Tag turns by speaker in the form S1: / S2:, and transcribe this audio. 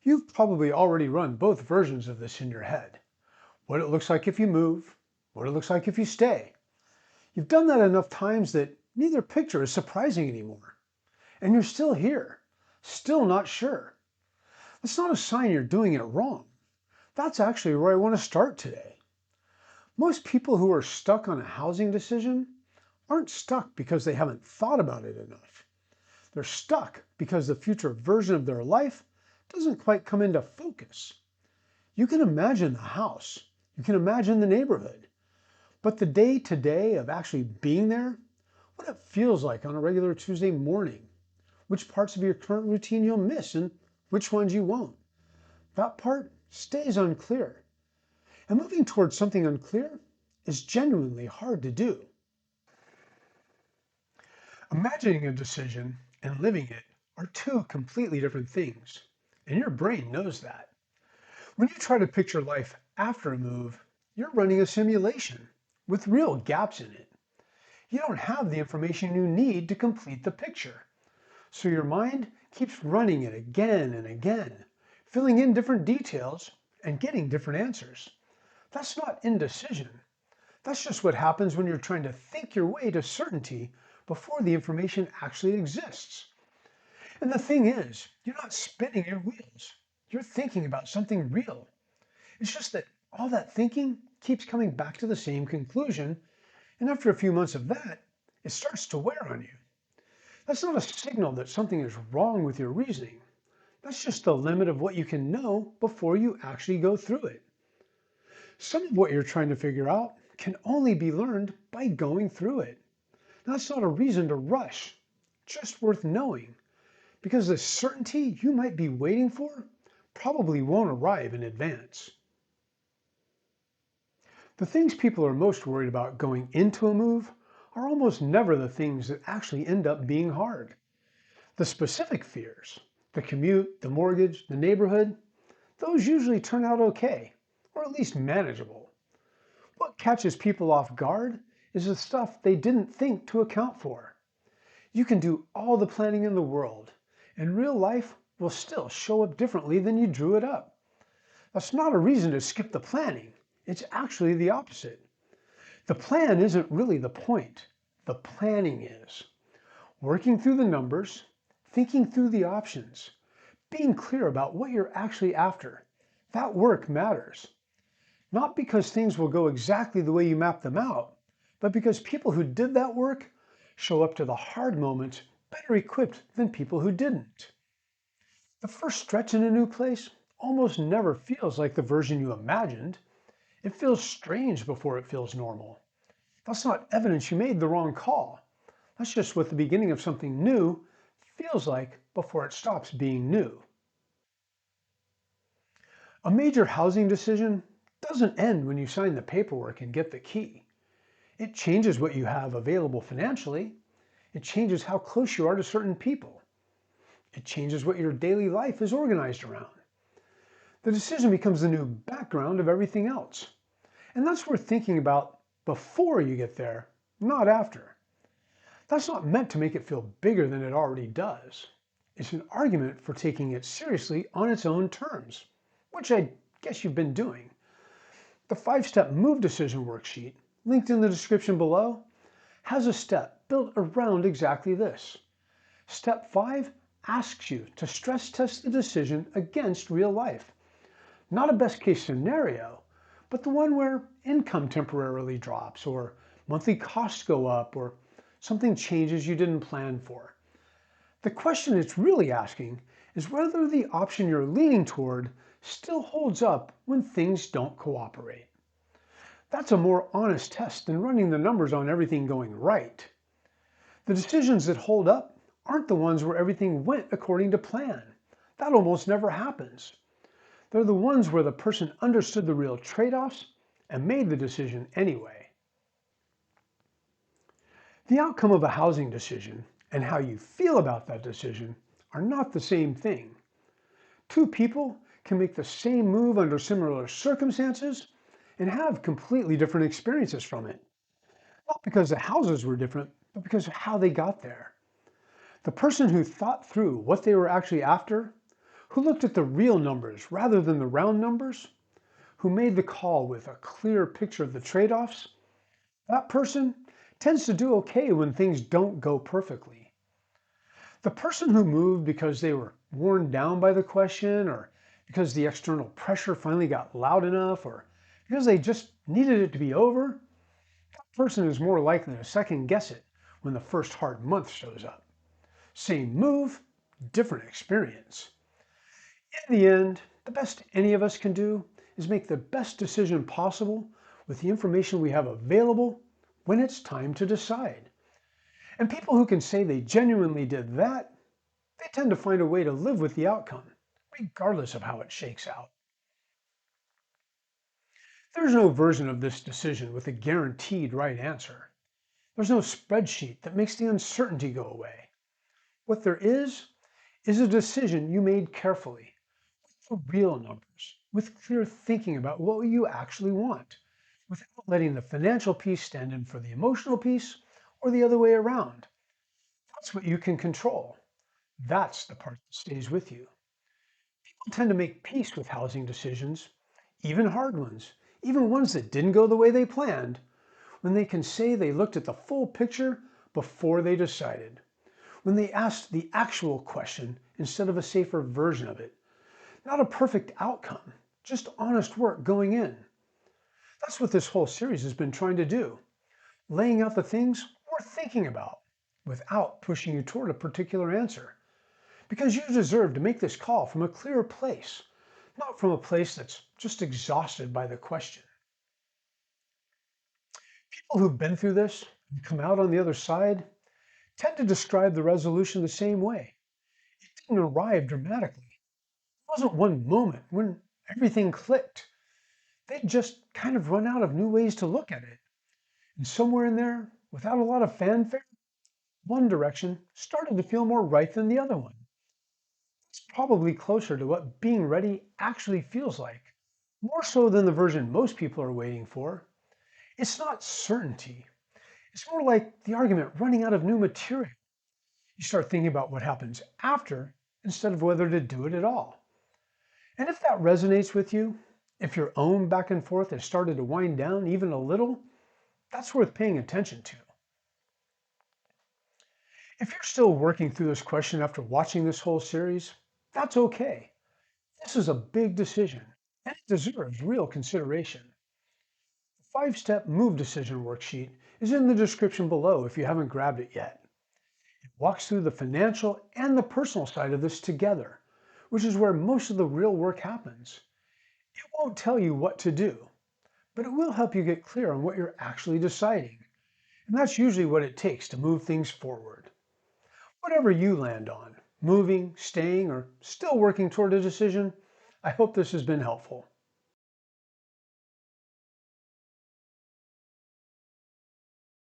S1: You've probably already run both versions of this in your head. What it looks like if you move, what it looks like if you stay. You've done that enough times that neither picture is surprising anymore. And you're still here, still not sure. That's not a sign you're doing it wrong. That's actually where I want to start today. Most people who are stuck on a housing decision aren't stuck because they haven't thought about it enough. They're stuck because the future version of their life doesn't quite come into focus. You can imagine the house, you can imagine the neighborhood, but the day to day of actually being there, what it feels like on a regular Tuesday morning, which parts of your current routine you'll miss and which ones you won't, that part stays unclear. And moving towards something unclear is genuinely hard to do. Imagining a decision and living it are two completely different things, and your brain knows that. When you try to picture life after a move, you're running a simulation with real gaps in it. You don't have the information you need to complete the picture. So your mind keeps running it again and again, filling in different details and getting different answers. That's not indecision. That's just what happens when you're trying to think your way to certainty before the information actually exists. And the thing is, you're not spinning your wheels. You're thinking about something real. It's just that all that thinking keeps coming back to the same conclusion, and after a few months of that, it starts to wear on you. That's not a signal that something is wrong with your reasoning. That's just the limit of what you can know before you actually go through it. Some of what you're trying to figure out can only be learned by going through it. That's not a reason to rush, just worth knowing, because the certainty you might be waiting for probably won't arrive in advance. The things people are most worried about going into a move are almost never the things that actually end up being hard. The specific fears, the commute, the mortgage, the neighborhood, those usually turn out okay, or at least manageable. What catches people off guard is the stuff they didn't think to account for. You can do all the planning in the world, and real life will still show up differently than you drew it up. That's not a reason to skip the planning. It's actually the opposite. The plan isn't really the point. The planning is. Working through the numbers, thinking through the options, being clear about what you're actually after. That work matters. Not because things will go exactly the way you mapped them out, but because people who did that work show up to the hard moments better equipped than people who didn't. The first stretch in a new place almost never feels like the version you imagined. It feels strange before it feels normal. That's not evidence you made the wrong call. That's just what the beginning of something new feels like before it stops being new. A major housing decision doesn't end when you sign the paperwork and get the key. It changes what you have available financially. It changes how close you are to certain people. It changes what your daily life is organized around. The decision becomes the new background of everything else. And that's worth thinking about before you get there, not after. That's not meant to make it feel bigger than it already does. It's an argument for taking it seriously on its own terms, which I guess you've been doing. The 5-step move decision worksheet, linked in the description below, has a step built around exactly this. Step 5 asks you to stress test the decision against real life. Not a best case scenario, but the one where income temporarily drops, or monthly costs go up, or something changes you didn't plan for. The question it's really asking is whether the option you're leaning toward still holds up when things don't cooperate. That's a more honest test than running the numbers on everything going right. The decisions that hold up aren't the ones where everything went according to plan. That almost never happens. They're the ones where the person understood the real trade-offs and made the decision anyway. The outcome of a housing decision and how you feel about that decision are not the same thing. Two people can make the same move under similar circumstances and have completely different experiences from it. Not because the houses were different, but because of how they got there. The person who thought through what they were actually after who looked at the real numbers rather than the round numbers, who made the call with a clear picture of the trade-offs, that person tends to do okay when things don't go perfectly. The person who moved because they were worn down by the question, or because the external pressure finally got loud enough, or because they just needed it to be over, that person is more likely to second guess it when the first hard month shows up. Same move, different experience. In the end, the best any of us can do is make the best decision possible with the information we have available when it's time to decide. And people who can say they genuinely did that, they tend to find a way to live with the outcome, regardless of how it shakes out. There's no version of this decision with a guaranteed right answer. There's no spreadsheet that makes the uncertainty go away. What there is a decision you made carefully, for real numbers, with clear thinking about what you actually want, without letting the financial piece stand in for the emotional piece or the other way around. That's what you can control. That's the part that stays with you. People tend to make peace with housing decisions, even hard ones, even ones that didn't go the way they planned, when they can say they looked at the full picture before they decided, when they asked the actual question instead of a safer version of it. Not a perfect outcome, just honest work going in. That's what this whole series has been trying to do, laying out the things worth thinking about without pushing you toward a particular answer. Because you deserve to make this call from a clearer place, not from a place that's just exhausted by the question. People who've been through this and come out on the other side tend to describe the resolution the same way. It didn't arrive dramatically. It wasn't one moment when everything clicked. They'd just kind of run out of new ways to look at it. And somewhere in there, without a lot of fanfare, one direction started to feel more right than the other one. It's probably closer to what being ready actually feels like, more so than the version most people are waiting for. It's not certainty. It's more like the argument running out of new material. You start thinking about what happens after instead of whether to do it at all. And if that resonates with you, if your own back and forth has started to wind down even a little, that's worth paying attention to. If you're still working through this question after watching this whole series, that's okay. This is a big decision, and it deserves real consideration. The 5-step move decision worksheet is in the description below if you haven't grabbed it yet. It walks through the financial and the personal side of this together, which is where most of the real work happens. It won't tell you what to do, but it will help you get clear on what you're actually deciding. And that's usually what it takes to move things forward. Whatever you land on, moving, staying, or still working toward a decision, I hope this has been helpful.